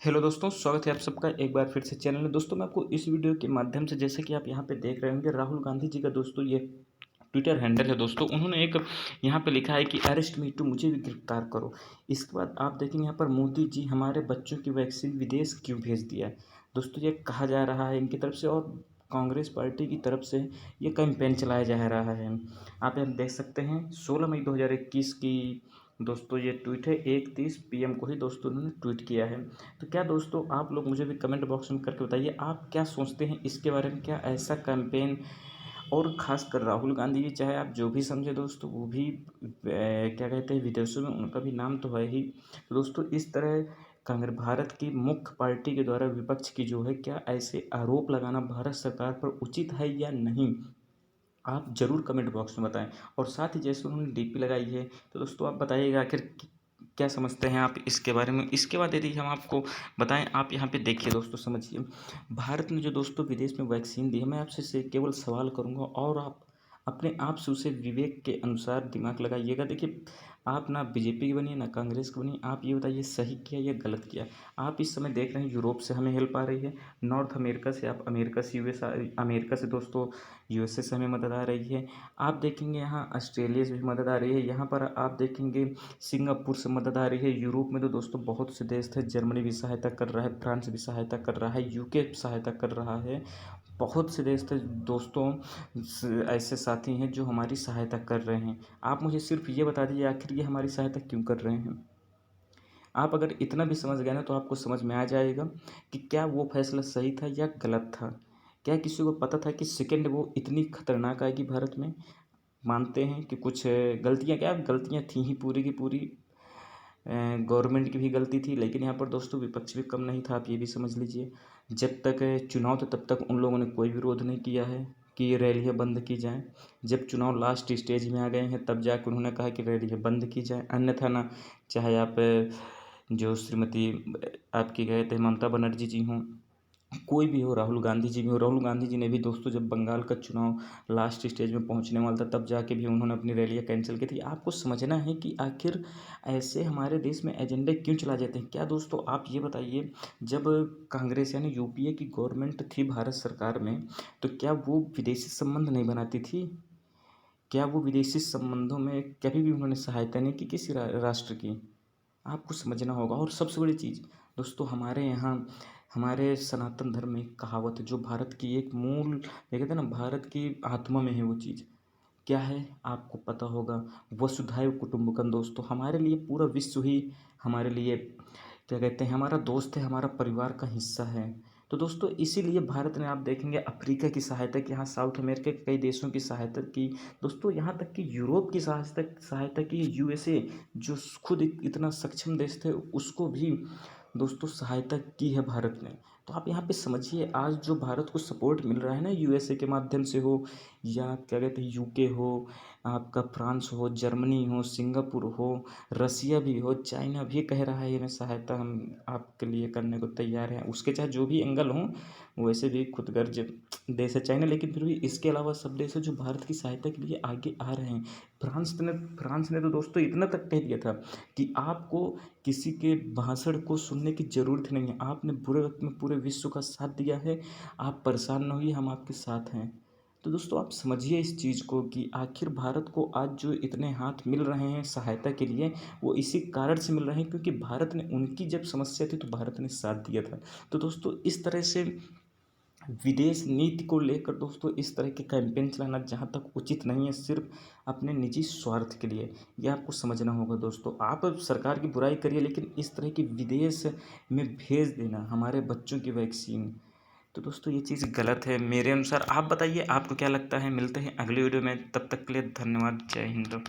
Hello दोस्तों, स्वागत है आप सबका एक बार फिर से चैनल में। दोस्तों मैं आपको इस वीडियो के माध्यम से, जैसे कि आप यहाँ पे देख रहे होंगे, राहुल गांधी जी का दोस्तों ये ट्विटर हैंडल है। दोस्तों उन्होंने एक यहाँ पे लिखा है कि अरेस्ट मी टू, मुझे भी गिरफ्तार करो। इसके बाद आप देखेंगे यहाँ पर, मोदी जी हमारे बच्चों की वैक्सीन विदेश क्यों भेज दिया है। दोस्तों ये कहा जा रहा है इनकी तरफ से, और कांग्रेस पार्टी की तरफ से ये कैंपेन चलाया जा रहा है। आप यहाँ देख सकते हैं 16 मई 2021 की दोस्तों ये ट्वीट है। 1:30 PM को ही दोस्तों उन्होंने ट्वीट किया है। तो क्या दोस्तों आप लोग मुझे भी कमेंट बॉक्स में करके बताइए, आप क्या सोचते हैं इसके बारे में। क्या ऐसा कैंपेन, और ख़ासकर राहुल गांधी जी, चाहे आप जो भी समझे दोस्तों, वो भी क्या कहते हैं, विदेशों में उनका भी नाम तो है ही। तो दोस्तों इस तरह कांग्रेस, भारत की मुख्य पार्टी के द्वारा विपक्ष की जो है, क्या ऐसे आरोप लगाना भारत सरकार पर उचित है या नहीं, आप ज़रूर कमेंट बॉक्स में बताएं। और साथ ही जैसे उन्होंने DP लगाई है, तो दोस्तों आप बताइएगा आखिर क्या समझते हैं आप इसके बारे में। इसके बाद यदि हम आपको बताएं, आप यहाँ पे देखिए दोस्तों, समझिए, भारत ने जो दोस्तों विदेश में वैक्सीन दी है, मैं आपसे से केवल सवाल करूँगा और आप अपने आप से उसे विवेक के अनुसार दिमाग लगाइएगा। देखिए, आप ना BJP की बनिए ना कांग्रेस की बनिए, आप ये बताइए सही किया या गलत किया। आप इस समय देख रहे हैं यूरोप से हमें हेल्प आ रही है, नॉर्थ अमेरिका से, आप अमेरिका से अमेरिका से दोस्तों USA से हमें मदद आ रही है। आप देखेंगे यहाँ ऑस्ट्रेलिया से भी मदद आ रही है। यहाँ पर आप देखेंगे सिंगापुर से मदद आ रही है। यूरोप में तो दोस्तों बहुत से देश थे, जर्मनी भी सहायता कर रहा है, फ्रांस भी सहायता कर रहा है, UK सहायता कर रहा है। बहुत से देश थे दोस्तों, ऐसे साथी हैं जो हमारी सहायता कर रहे हैं। आप मुझे सिर्फ ये बता दीजिए, आखिर ये हमारी सहायता क्यों कर रहे हैं। आप अगर इतना भी समझ गए ना, तो आपको समझ में आ जाएगा कि क्या वो फैसला सही था या गलत था। क्या किसी को पता था कि सेकेंड वो इतनी खतरनाक आएगी भारत में। मानते हैं कि कुछ गलतियाँ, क्या गलतियाँ थी ही पूरी की पूरी, गवर्नमेंट की भी गलती थी, लेकिन यहाँ पर दोस्तों विपक्ष भी कम नहीं था। आप ये भी समझ लीजिए, जब तक चुनाव थे तब तक उन लोगों ने कोई विरोध नहीं किया है कि ये रैलियाँ बंद की जाएं। जब चुनाव लास्ट स्टेज में आ गए हैं, तब जाकर उन्होंने कहा कि रैलियाँ बंद की जाए, अन्यथा ना, चाहे आप जो श्रीमती आपकी गए थे ममता बनर्जी जी हों, कोई भी हो, राहुल गांधी जी भी हो। राहुल गांधी जी ने भी दोस्तों, जब बंगाल का चुनाव लास्ट स्टेज में पहुंचने वाला था, तब जाके भी उन्होंने अपनी रैलियां कैंसिल की थी। आपको समझना है कि आखिर ऐसे हमारे देश में एजेंडे क्यों चला जाते हैं। क्या दोस्तों आप ये बताइए, जब कांग्रेस यानी UPA की गवर्नमेंट थी भारत सरकार में, तो क्या वो विदेशी संबंध नहीं बनाती थी। क्या वो विदेशी संबंधों में कभी भी उन्होंने सहायता नहीं की किसी राष्ट्र की। आपको समझना होगा। और सबसे बड़ी चीज़ दोस्तों, हमारे यहाँ हमारे सनातन धर्म में एक कहावत है, जो भारत की एक मूल, ये कहते हैं ना, भारत की आत्मा में है वो चीज़। क्या है आपको पता होगा, वसुधैव कुटुंबकम। दोस्तों हमारे लिए पूरा विश्व ही हमारे लिए, क्या कहते हैं, हमारा दोस्त है, हमारा परिवार का हिस्सा है। तो दोस्तों इसीलिए भारत ने, आप देखेंगे, अफ्रीका की सहायता की, यहाँ साउथ अमेरिका के कई देशों की सहायता की दोस्तों, यहाँ तक कि यूरोप की सहायता सहायता की। USA जो खुद इतना सक्षम देश थे, उसको भी दोस्तों सहायता की है भारत ने। तो आप यहाँ पे समझिए, आज जो भारत को सपोर्ट मिल रहा है ना, USA के माध्यम से हो, या क्या कहते हैं UK हो, आपका फ्रांस हो, जर्मनी हो, सिंगापुर हो, रसिया भी हो, चाइना भी कह रहा है ये मैं सहायता हम आपके लिए करने को तैयार हैं। उसके चाहे जो भी एंगल हों, वैसे भी खुदगर्ज देश है चाइना, लेकिन फिर भी इसके अलावा सब देश है जो भारत की सहायता के लिए आगे आ रहे हैं। फ्रांस ने तो दोस्तों इतना तक कह दिया था कि आपको किसी के भाषण को सुनने की ज़रूरत नहीं है, आपने बुरे वक्त में पूरे विश्व का साथ दिया है, आप परेशान न होइए, हम आपके साथ हैं। तो दोस्तों आप समझिए इस चीज़ को कि आखिर भारत को आज जो इतने हाथ मिल रहे हैं सहायता के लिए, वो इसी कारण से मिल रहे हैं क्योंकि भारत ने, उनकी जब समस्या थी तो भारत ने साथ दिया था। तो दोस्तों इस तरह से विदेश नीति को लेकर दोस्तों इस तरह के कैंपेन चलाना जहाँ तक उचित नहीं है, सिर्फ अपने निजी स्वार्थ के लिए। ये आपको समझना होगा दोस्तों। आप सरकार की बुराई करिए, लेकिन इस तरह की विदेश में भेज देना हमारे बच्चों की वैक्सीन, तो दोस्तों ये चीज़ गलत है मेरे अनुसार। आप बताइए आपको क्या लगता है। मिलते हैं अगली वीडियो में, तब तक के लिए धन्यवाद। जय हिंद।